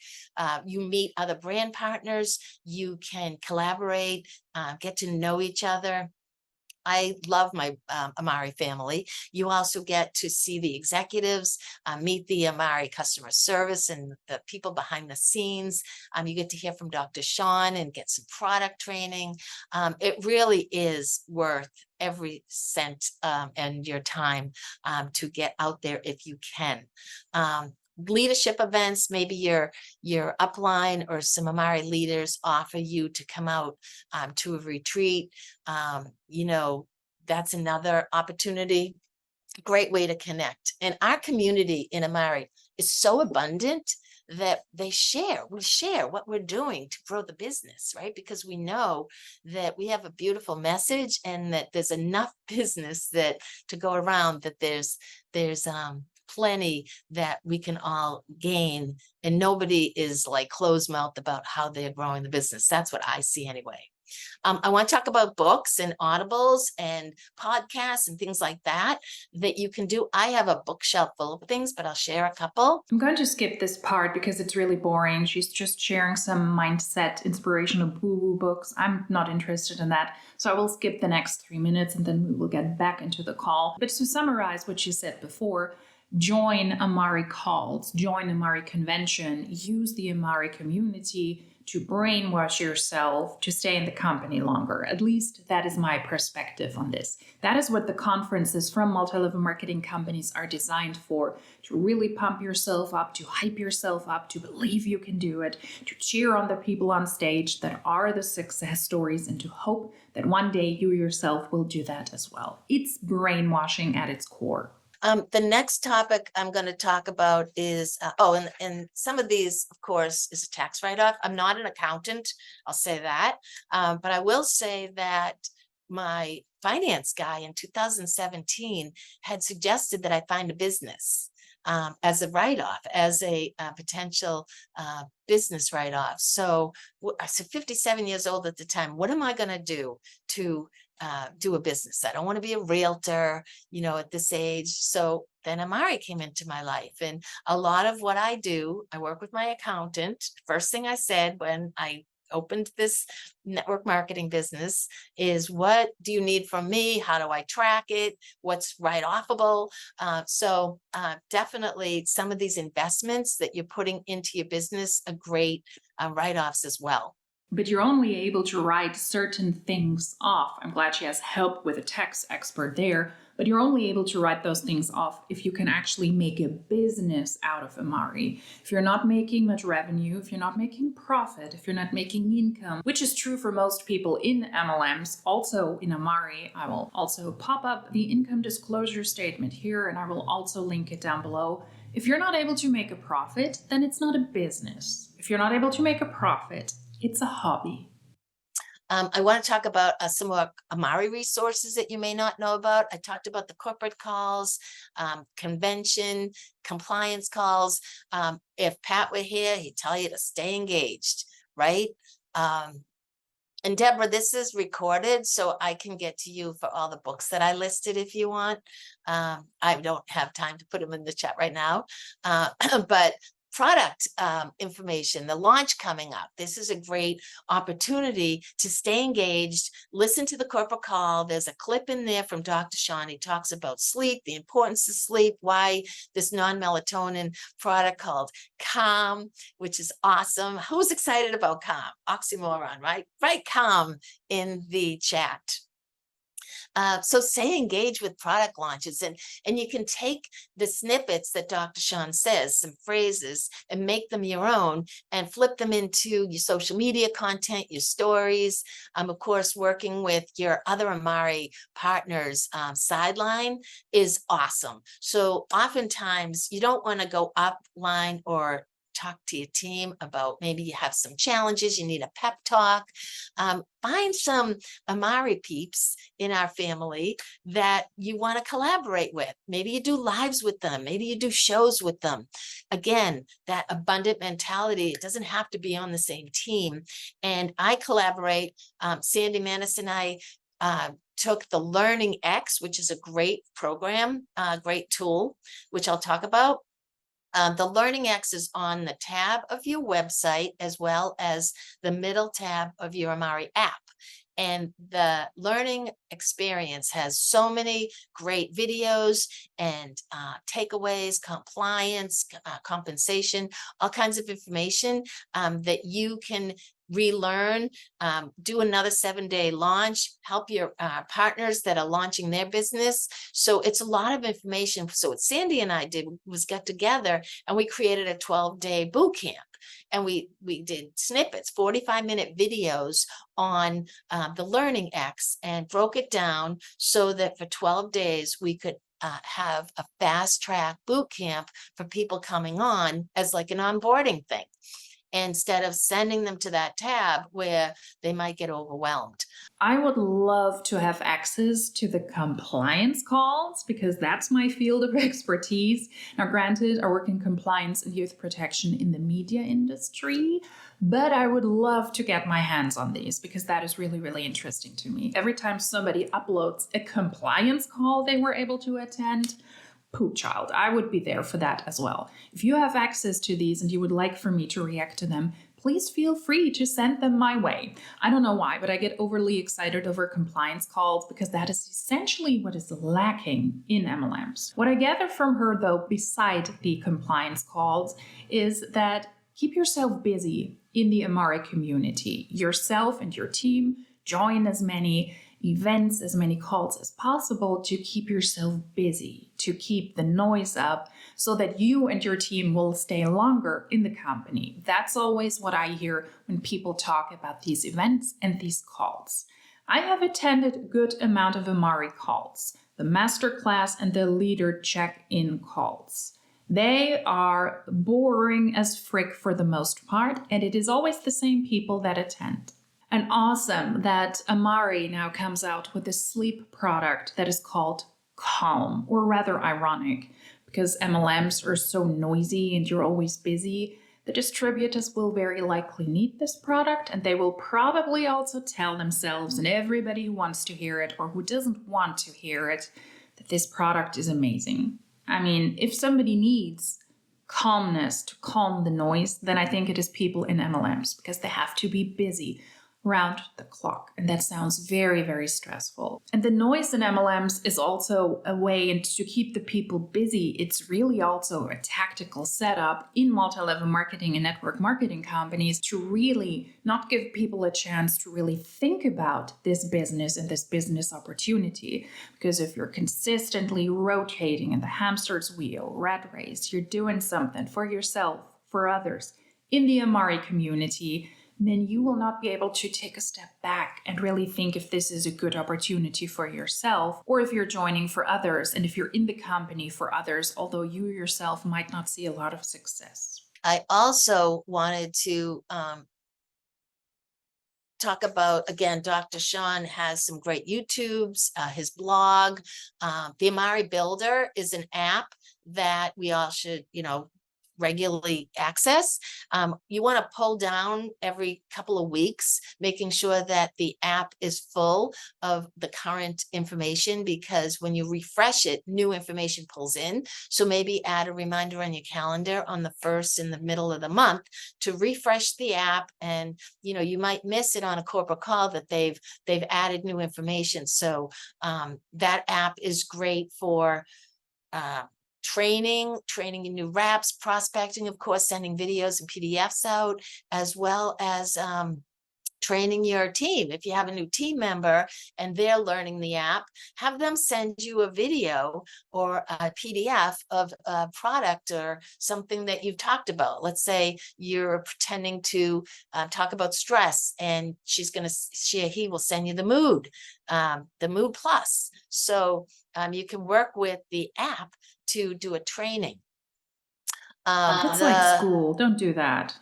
You meet other brand partners. You can collaborate, get to know each other. I love my Amare family. You also get to see the executives, meet the Amare customer service and the people behind the scenes. You get to hear from Dr. Sean and get some product training. It really is worth every cent and your time to get out there if you can. Leadership events, maybe your upline or some Amare leaders offer you to come out to a retreat. You know, that's another opportunity. Great way to connect. And our community in Amare is so abundant that we share what we're doing to grow the business, right? Because we know that we have a beautiful message and that there's enough business that to go around, that there's plenty that we can all gain, and nobody is like closed-mouthed about how they're growing the business. That's what I see anyway. I want to talk about books and audibles and podcasts and things like that you can do. I have a bookshelf full of things, but I'll share a couple. I'm going to skip this part because it's really boring. She's just sharing some mindset, inspirational woo-woo books. I'm not interested in that. So I will skip the next 3 minutes and then we will get back into the call. But to summarize what she said before, join Amare calls, join Amare convention, use the Amare community to brainwash yourself to stay in the company longer. At least that is my perspective on this. That is what the conferences from multi-level marketing companies are designed for, to really pump yourself up, to hype yourself up, to believe you can do it, to cheer on the people on stage that are the success stories, and to hope that one day you yourself will do that as well. It's brainwashing at its core. The next topic I'm going to talk about is, and some of these, of course, is a tax write-off. I'm not an accountant, I'll say that. But I will say that my finance guy in 2017 had suggested that I find a business as a write-off, as a potential business write-off. So I was 57 years old at the time. What am I going to do to do a business? I don't want to be a realtor, you know, at this age. So then Amare came into my life, and a lot of what I do, I work with my accountant. First thing I said when I opened this network marketing business is, what do you need from me? How do I track it? What's write-offable? So definitely some of these investments that you're putting into your business are great write-offs as well. But you're only able to write certain things off. I'm glad she has help with a tax expert there, but you're only able to write those things off if you can actually make a business out of Amare. If you're not making much revenue, if you're not making profit, if you're not making income, which is true for most people in MLMs, also in Amare. I will also pop up the income disclosure statement here, and I will also link it down below. If you're not able to make a profit, then it's not a business. If you're not able to make a profit, it's a hobby. I want to talk about some more Amare resources that you may not know about. I talked about the corporate calls, convention, compliance calls. If Pat were here, he'd tell you to stay engaged, right? And Deborah, this is recorded, so I can get to you for all the books that I listed if you want. I don't have time to put them in the chat right now, but product information, the launch coming up. This is a great opportunity to stay engaged. Listen to the corporate call. There's a clip in there from Dr. Sean. He talks about sleep, the importance of sleep, why this non-melatonin product called Calm, which is awesome. Who's excited about Calm? Oxymoron, right? Right, Calm in the chat. So stay engaged with product launches, and you can take the snippets that Dr. Sean says, some phrases, and make them your own and flip them into your social media content, your stories. Of course, working with your other Amare partners sideline is awesome. So oftentimes you don't want to go upline or talk to your team about, maybe you have some challenges, you need a pep talk. Find some Amare peeps in our family that you want to collaborate with. Maybe you do lives with them. Maybe you do shows with them. Again, that abundant mentality, it doesn't have to be on the same team. And I collaborate. Sandy Manis and I took the Learning X, which is a great program, great tool, which I'll talk about. The Learning X is on the tab of your website as well as the middle tab of your Amare app. And the learning experience has so many great videos and takeaways, compliance, compensation, all kinds of information that you can relearn, do another 7-day launch, help your partners that are launching their business. So it's a lot of information. So what Sandy and I did was get together and we created a 12-day boot camp. And we did snippets, 45-minute videos on the Learning X, and broke it down so that for 12 days we could have a fast track boot camp for people coming on as like an onboarding thing, instead of sending them to that tab where they might get overwhelmed. I would love to have access to the compliance calls because that's my field of expertise. Now, granted, I work in compliance and youth protection in the media industry, but I would love to get my hands on these because that is really, really interesting to me. Every time somebody uploads a compliance call they were able to attend, poo child, I would be there for that as well. If you have access to these and you would like for me to react to them, please feel free to send them my way. I don't know why, but I get overly excited over compliance calls because that is essentially what is lacking in MLMs. What I gather from her, though, beside the compliance calls, is that keep yourself busy in the Amare community. Yourself and your team join as many events, as many calls as possible to keep yourself busy, to keep the noise up so that you and your team will stay longer in the company. That's always what I hear when people talk about these events and these calls. I have attended a good amount of Amare calls, the masterclass and the leader check-in calls. They are boring as frick for the most part, and it is always the same people that attend. And awesome that Amare now comes out with a sleep product that is called Calm, or rather ironic, because MLMs are so noisy and you're always busy. The distributors will very likely need this product, and they will probably also tell themselves and everybody who wants to hear it or who doesn't want to hear it that this product is amazing. I mean, if somebody needs calmness to calm the noise, then I think it is people in MLMs because they have to be busy round the clock. And that sounds very, very stressful. And the noise in MLMs is also a way to keep the people busy. It's really also a tactical setup in multi-level marketing and network marketing companies to really not give people a chance to really think about this business and this business opportunity. Because if you're consistently rotating in the hamster's wheel, rat race, you're doing something for yourself, for others in the Amare community, then you will not be able to take a step back and really think if this is a good opportunity for yourself, or if you're joining for others, and if you're in the company for others, although you yourself might not see a lot of success. I also wanted to talk about, again, Dr. Sean has some great YouTubes, his blog. The Amare Builder is an app that we all should, regularly access. You want to pull down every couple of weeks, making sure that the app is full of the current information, because when you refresh it, new information pulls in. So maybe add a reminder on your calendar on the first in the middle of the month to refresh the app. And you might miss it on a corporate call that they've added new information. So that app is great for training in new reps, prospecting, of course, sending videos and PDFs out, as well as training your team. If you have a new team member and they're learning the app, have them send you a video or a PDF of a product or something that you've talked about. Let's say you're pretending to talk about stress, and he will send you the Mood Plus. So you can work with the app to do a training. That's like school. Don't do that.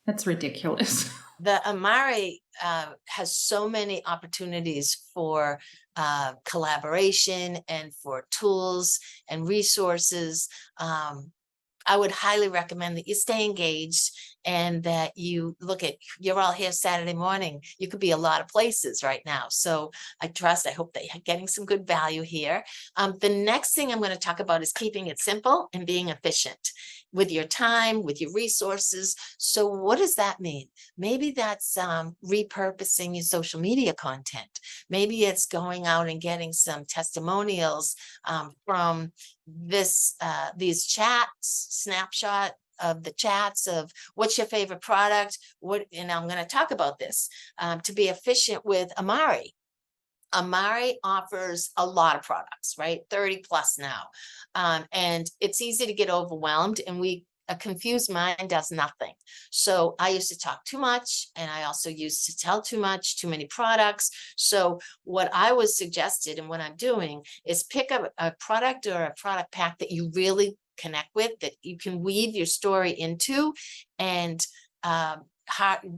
That's ridiculous. The Amare has so many opportunities for collaboration and for tools and resources. I would highly recommend that you stay engaged and that you look at, you're all here Saturday morning. You could be a lot of places right now. So I hope that you're getting some good value here. The next thing I'm going to talk about is keeping it simple and being efficient with your time, with your resources. So what does that mean? Maybe that's repurposing your social media content. Maybe it's going out and getting some testimonials from these chats, snapshot of the chats of what's your favorite product, and I'm going to talk about this to be efficient with Amare. Amare offers a lot of products, right? 30 plus now. And it's easy to get overwhelmed, and a confused mind does nothing. So I used to talk too much, and I also used to tell too much, too many products. So what I was suggested and what I'm doing is pick up a product or a product pack that you really connect with, that you can weave your story into, and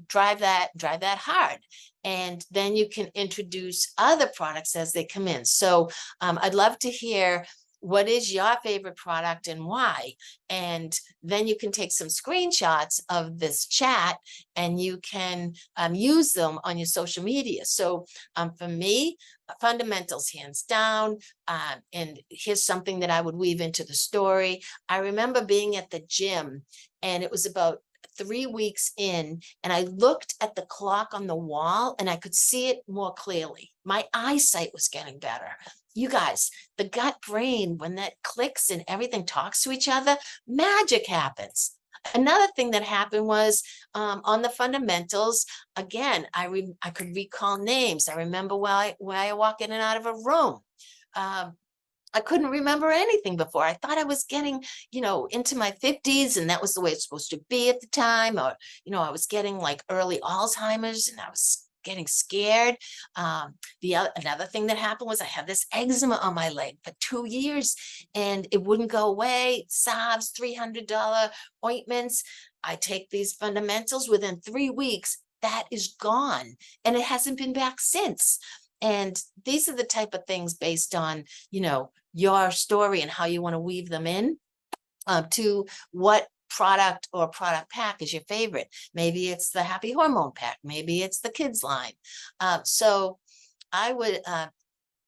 drive that hard. And then you can introduce other products as they come in. So I'd love to hear, what is your favorite product and why? And then you can take some screenshots of this chat and you can use them on your social media. So for me, fundamentals, hands down. And here's something that I would weave into the story. I remember being at the gym, and it was about 3 weeks in, and I looked at the clock on the wall and I could see it more clearly. My eyesight was getting better. You guys, the gut brain, when that clicks and everything talks to each other, magic happens. Another thing that happened was on the fundamentals, again, I could recall names. I remember why I walk in and out of a room. I couldn't remember anything before. I thought I was getting, into my 50s, and that was the way it's supposed to be at the time. Or, I was getting like early Alzheimer's, and I was getting scared. Another thing that happened was I had this eczema on my leg for 2 years, and it wouldn't go away. Salves, $300 ointments. I take these fundamentals. Within 3 weeks, that is gone, and it hasn't been back since. And these are the type of things based on, your story and how you want to weave them in to what product or product pack is your favorite. Maybe it's the Happy Hormone pack. Maybe it's the kids line. So I would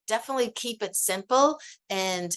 definitely keep it simple and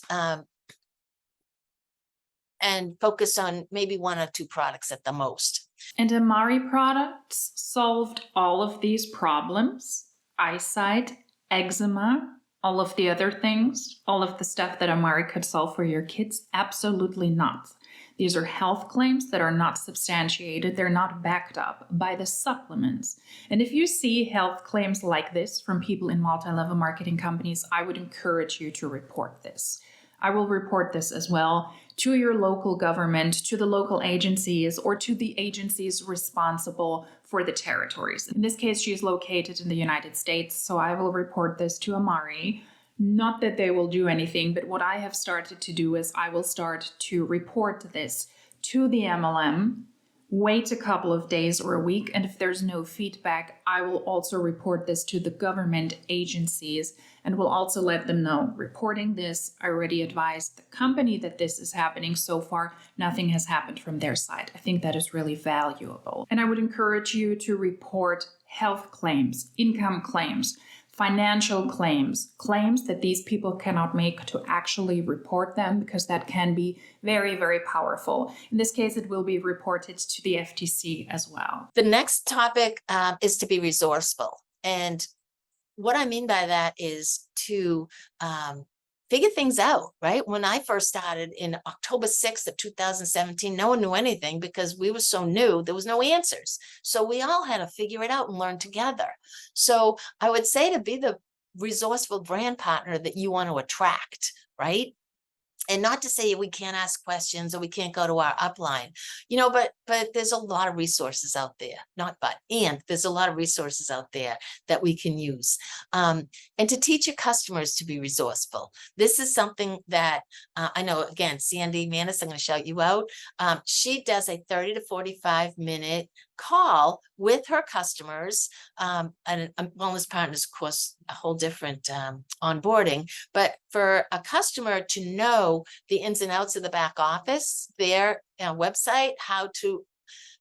focus on maybe 1 or 2 products at the most. And Amare products solved all of these problems: eyesight, eczema, all of the other things, all of the stuff that Amare could solve for your kids? Absolutely not. These are health claims that are not substantiated. They're not backed up by the supplements. And if you see health claims like this from people in multi-level marketing companies, I would encourage you to report this. I will report this as well to your local government, to the local agencies, or to the agencies responsible for the territories. In this case, she is located in the United States, so I will report this to Amare. Not that they will do anything, but what I have started to do is I will start to report this to the MLM, wait a couple of days or a week, and if there's no feedback, I will also report this to the government agencies and will also let them know. Reporting this, I already advised the company that this is happening. So far, nothing has happened from their side. I think that is really valuable. And I would encourage you to report health claims, income claims, financial claims, claims that these people cannot make, to actually report them, because that can be very, very powerful. In this case, it will be reported to the FTC as well. The next topic is to be resourceful. And what I mean by that is to figure things out, right? When I first started in October 6th of 2017, no one knew anything because we were so new, there was no answers. So we all had to figure it out and learn together. So I would say to be the resourceful brand partner that you want to attract, right? And not to say we can't ask questions or we can't go to our upline, but there's a lot of resources out there, there's a lot of resources out there that we can use. And to teach your customers to be resourceful. This is something that I know, again, Sandy Manis, I'm going to shout you out. She does a 30 to 45 minute call with her customers, and wellness partners, of course, a whole different onboarding, but for a customer to know the ins and outs of the back office, their website, how to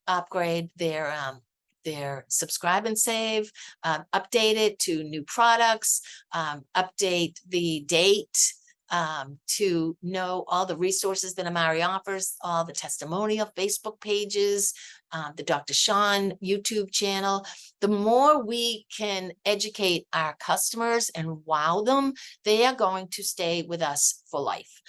upgrade their subscribe and save, update it to new products, update the date, to know all the resources that Amare offers, all the testimonial Facebook pages, the Dr. Sean YouTube channel. The more we can educate our customers and wow them, they are going to stay with us for life.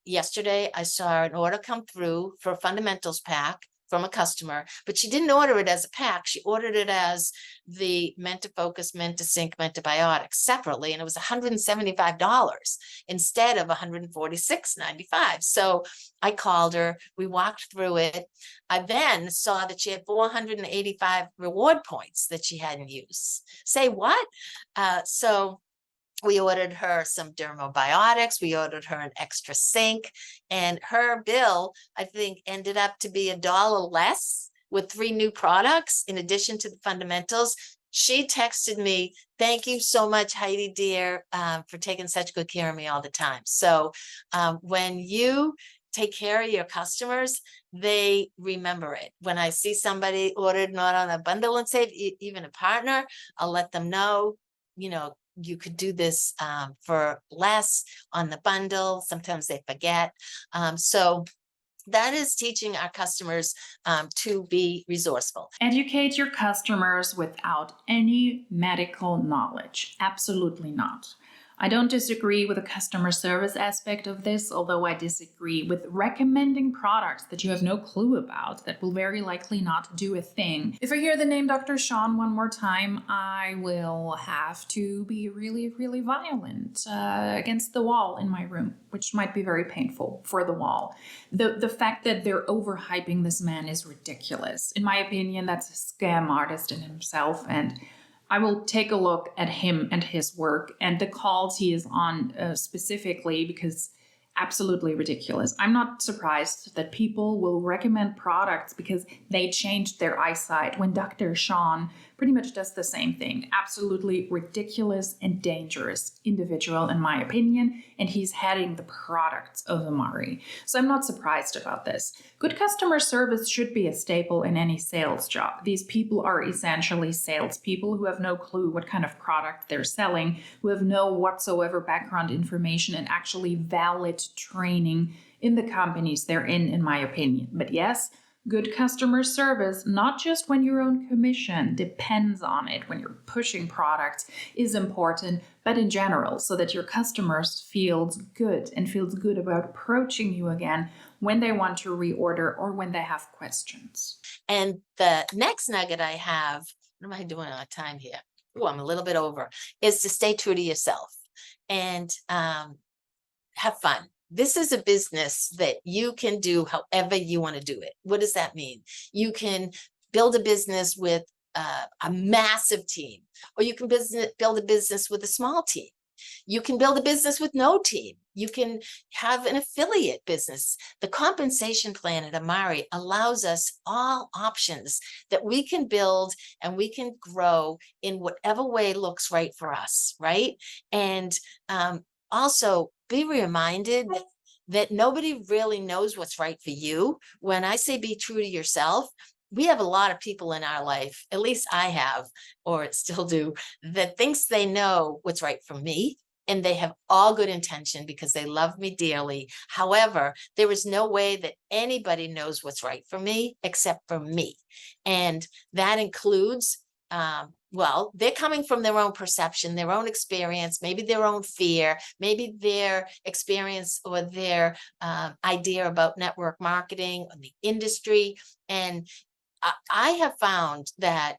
Yesterday, I saw an order come through for a fundamentals pack from a customer, but she didn't order it as a pack. She ordered it as the Mentor Focus, Mentor Sync, Mentor Biotics separately, and it was $175 instead of $146.95. So I called her, we walked through it. I then saw that she had 485 reward points that she hadn't used. Say what? So we ordered her some dermobiotics. We ordered her an extra sink, and her bill, I think, ended up to be $1 less with 3 new products in addition to the fundamentals. She texted me, "Thank you so much, Heidi dear, for taking such good care of me all the time." So when you take care of your customers, they remember it. When I see somebody ordered not on a bundle and save, even a partner, I'll let them know, you could do this for less on the bundle. Sometimes they forget. So that is teaching our customers to be resourceful. Educate your customers without any medical knowledge. Absolutely not. I don't disagree with the customer service aspect of this, although I disagree with recommending products that you have no clue about that will very likely not do a thing. If I hear the name Dr. Sean one more time, I will have to be really, really violent against the wall in my room, which might be very painful for the wall. The fact that they're overhyping this man is ridiculous. In my opinion, that's a scam artist in himself, and I will take a look at him and his work and the calls he is on specifically, because absolutely ridiculous. I'm not surprised that people will recommend products because they changed their eyesight when Dr. Sean pretty much does the same thing. Absolutely ridiculous and dangerous individual, in my opinion, and he's heading the products of Amare. So I'm not surprised about this. Good customer service should be a staple in any sales job. These people are essentially salespeople who have no clue what kind of product they're selling, who have no whatsoever background information and actually valid training in the companies they're in my opinion. But yes, good customer service, not just when your own commission depends on it, when you're pushing products, is important, but in general, so that your customers feels good and feels good about approaching you again when they want to reorder or when they have questions. And the next nugget I have, what am I doing on time here? Oh, I'm a little bit over, is to stay true to yourself and have fun. This is a business that you can do however you want to do it. What does that mean? You can build a business with a massive team, or you can build a business with a small team. You can build a business with no team. You can have an affiliate business. The compensation plan at Amare allows us all options that we can build and we can grow in whatever way looks right for us, right? And also be reminded that nobody really knows what's right for you. When I say be true to yourself, we have a lot of people in our life, at least I have, or still do, that thinks they know what's right for me. And they have all good intention because they love me dearly. However, there is no way that anybody knows what's right for me except for me. And that includes, well, they're coming from their own perception, their own experience, maybe their own fear, maybe their experience or their idea about network marketing or the industry. And I have found that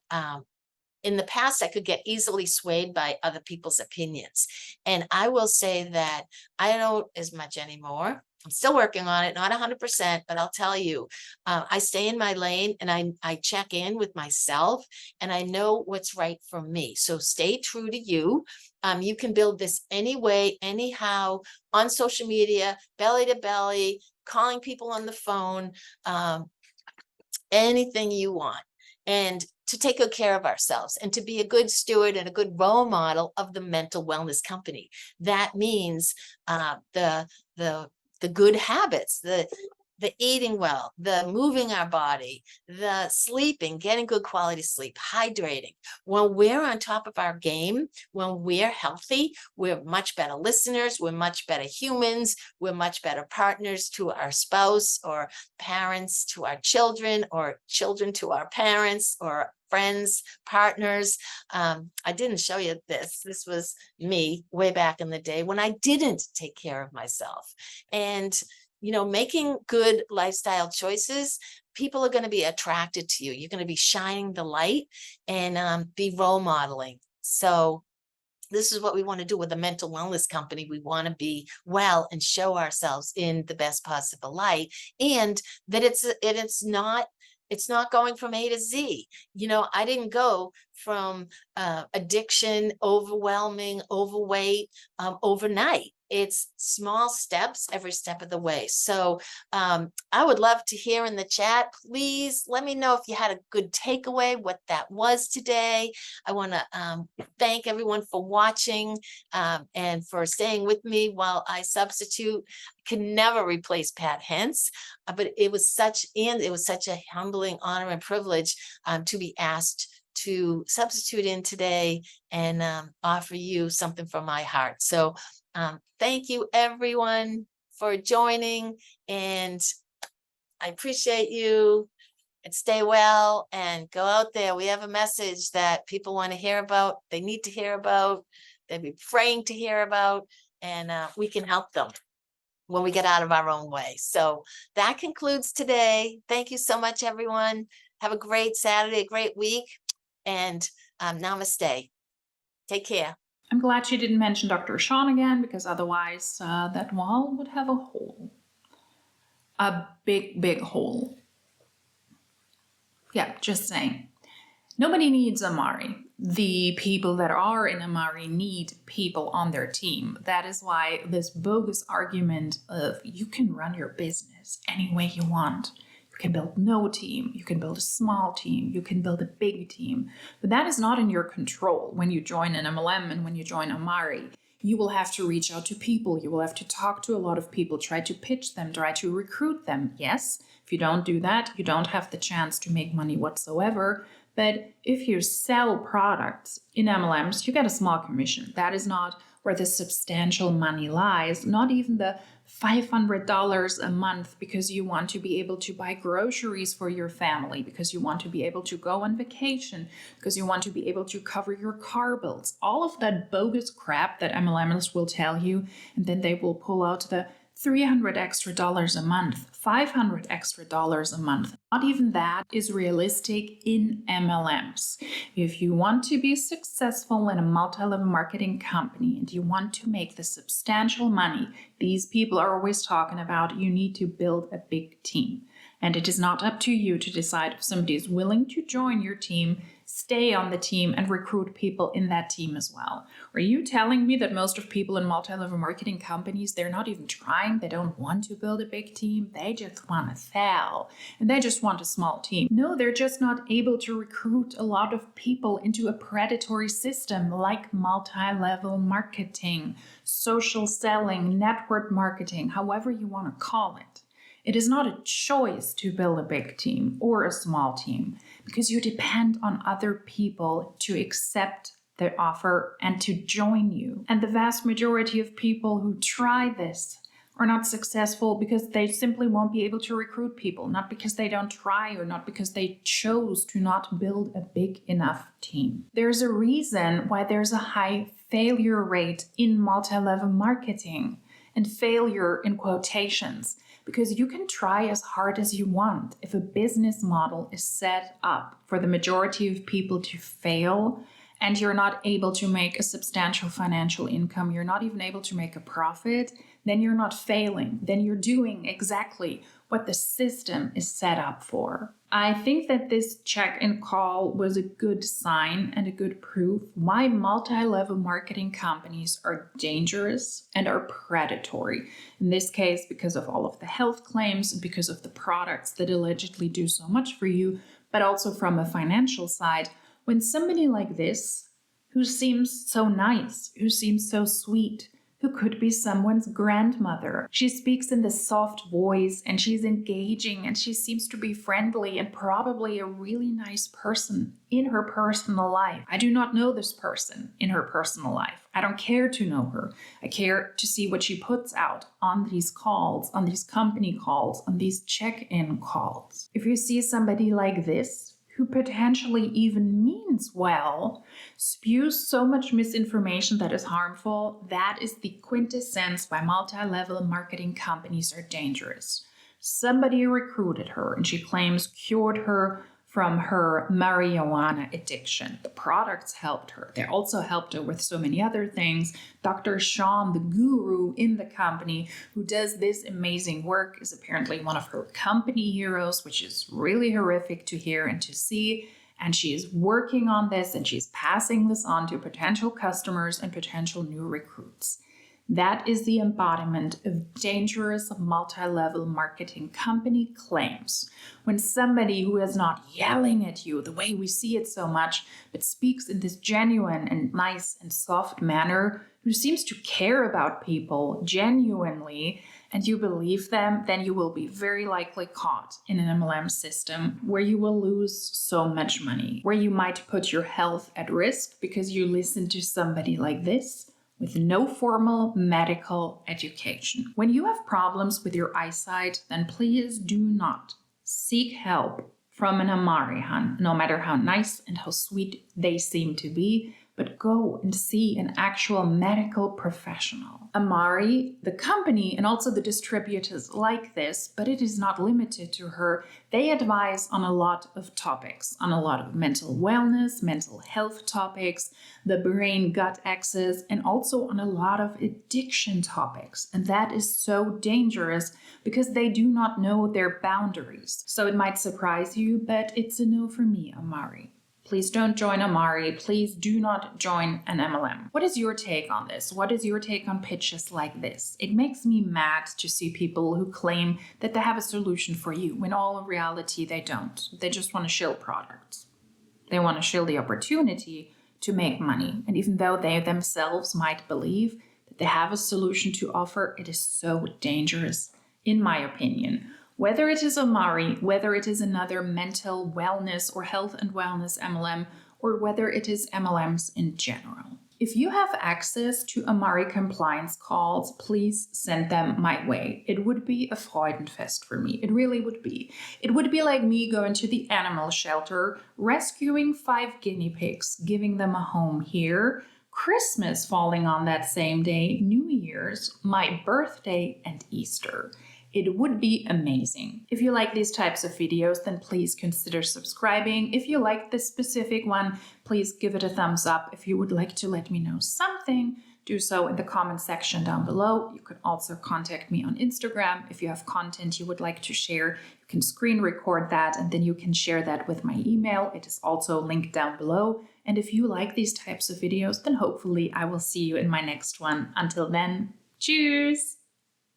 in the past, I could get easily swayed by other people's opinions. And I will say that I don't as much anymore. I'm still working on it, not 100%, but I'll tell you, I stay in my lane and I check in with myself and I know what's right for me. So stay true to you. You can build this any way, anyhow, on social media, belly to belly, calling people on the phone, anything you want. And to take good care of ourselves and to be a good steward and a good role model of the mental wellness company. That means the good habits, the eating well, the moving our body, the sleeping, getting good quality sleep, hydrating. When we're on top of our game, when we're healthy, we're much better listeners, we're much better humans, we're much better partners to our spouse, or parents to our children, or children to our parents, or friends, partners. I didn't show you this. This was me way back in the day when I didn't take care of myself. And making good lifestyle choices, people are going to be attracted to you. You're going to be shining the light and be role modeling. So this is what we want to do with a mental wellness company. We want to be well and show ourselves in the best possible light, and that it's not going from A to Z. I didn't go from addiction, overwhelming, overweight overnight. It's small steps every step of the way. So I would love to hear in the chat. Please let me know if you had a good takeaway, what that was today. I want to thank everyone for watching and for staying with me while I substitute. Can never replace Pat Hentz, but it was such a humbling honor and privilege to be asked to substitute in today and offer you something from my heart. So thank you everyone for joining, and I appreciate you, and stay well and go out there. We have a message that people want to hear about, they need to hear about, they've been praying to hear about, and we can help them when we get out of our own way. So that concludes today. Thank you so much, everyone. Have a great Saturday, a great week, and namaste. Take care. I'm glad she didn't mention Dr. Sean again, because otherwise that wall would have a hole. A big, big hole. Yeah, just saying. Nobody needs Amare. The people that are in Amare need people on their team. That is why this bogus argument of you can run your business any way you want. You can build no team, you can build a small team, you can build a big team. But that is not in your control when you join an MLM and when you join Amare. You will have to reach out to people, you will have to talk to a lot of people, try to pitch them, try to recruit them. Yes, if you don't do that, you don't have the chance to make money whatsoever. But if you sell products in MLMs, you get a small commission. That is not where the substantial money lies, not even the $500 a month because you want to be able to buy groceries for your family, because you want to be able to go on vacation, because you want to be able to cover your car bills. All of that bogus crap that MLMers will tell you, and then they will pull out the $300 extra a month, $500 extra a month. Not even that is realistic in MLMs. If you want to be successful in a multi-level marketing company and you want to make the substantial money these people are always talking about, you need to build a big team. And it is not up to you to decide if somebody is willing to join your team, stay on the team, and recruit people in that team as well. Are you telling me that most of people in multi-level marketing companies, they're not even trying, they don't want to build a big team, they just want to sell, and they just want a small team? No, they're just not able to recruit a lot of people into a predatory system like multi-level marketing, social selling, network marketing, however you want to call it. It is not a choice to build a big team or a small team because you depend on other people to accept the offer and to join you. And the vast majority of people who try this are not successful because they simply won't be able to recruit people, not because they don't try or not because they chose to not build a big enough team. There's a reason why there's a high failure rate in multi-level marketing, and failure in quotations. Because you can try as hard as you want. If a business model is set up for the majority of people to fail, and you're not able to make a substantial financial income, you're not even able to make a profit, then you're not failing. Then you're doing exactly what the system is set up for. I think that this check-in call was a good sign and a good proof why multi-level marketing companies are dangerous and are predatory. In this case, because of all of the health claims, because of the products that allegedly do so much for you, but also from a financial side. When somebody like this, who seems so nice, who seems so sweet, who could be someone's grandmother. She speaks in this soft voice and she's engaging and she seems to be friendly and probably a really nice person in her personal life. I do not know this person in her personal life. I don't care to know her. I care to see what she puts out on these calls, on these company calls, on these check-in calls. If you see somebody like this, who potentially even means well, spews so much misinformation that is harmful, that is the quintessence why multi-level marketing companies are dangerous. Somebody recruited her and she claims cured her from her marijuana addiction. The products helped her. They also helped her with so many other things. Dr. Sean, the guru in the company who does this amazing work, is apparently one of her company heroes, which is really horrific to hear and to see. And she is working on this and she's passing this on to potential customers and potential new recruits. That is the embodiment of dangerous multi-level marketing company claims. When somebody who is not yelling at you the way we see it so much, but speaks in this genuine and nice and soft manner, who seems to care about people genuinely, and you believe them, then you will be very likely caught in an MLM system where you will lose so much money, where you might put your health at risk because you listen to somebody like this with no formal medical education. When you have problems with your eyesight, then please do not seek help from an Amare hun, no matter how nice and how sweet they seem to be, but go and see an actual medical professional. Amare, the company, and also the distributors like this, but it is not limited to her, they advise on a lot of topics, on a lot of mental wellness, mental health topics, the brain-gut axis, and also on a lot of addiction topics. And that is so dangerous because they do not know their boundaries. So it might surprise you, but it's a no for me, Amare. Please don't join Amare. Please do not join an MLM. What is your take on this? What is your take on pitches like this? It makes me mad to see people who claim that they have a solution for you when all in reality they don't. They just want to shill products. They want to shill the opportunity to make money. And even though they themselves might believe that they have a solution to offer, it is so dangerous, in my opinion. Whether it is Amare, whether it is another mental wellness or health and wellness MLM, or whether it is MLMs in general. If you have access to Amare compliance calls, please send them my way. It would be a Freudenfest for me. It really would be. It would be like me going to the animal shelter, rescuing 5 guinea pigs, giving them a home here, Christmas falling on that same day, New Year's, my birthday, and Easter. It would be amazing. If you like these types of videos, then please consider subscribing. If you like this specific one, please give it a thumbs up. If you would like to let me know something, do so in the comment section down below. You can also contact me on Instagram. If you have content you would like to share, you can screen record that and then you can share that with my email. It is also linked down below. And if you like these types of videos, then hopefully I will see you in my next one. Until then, cheers!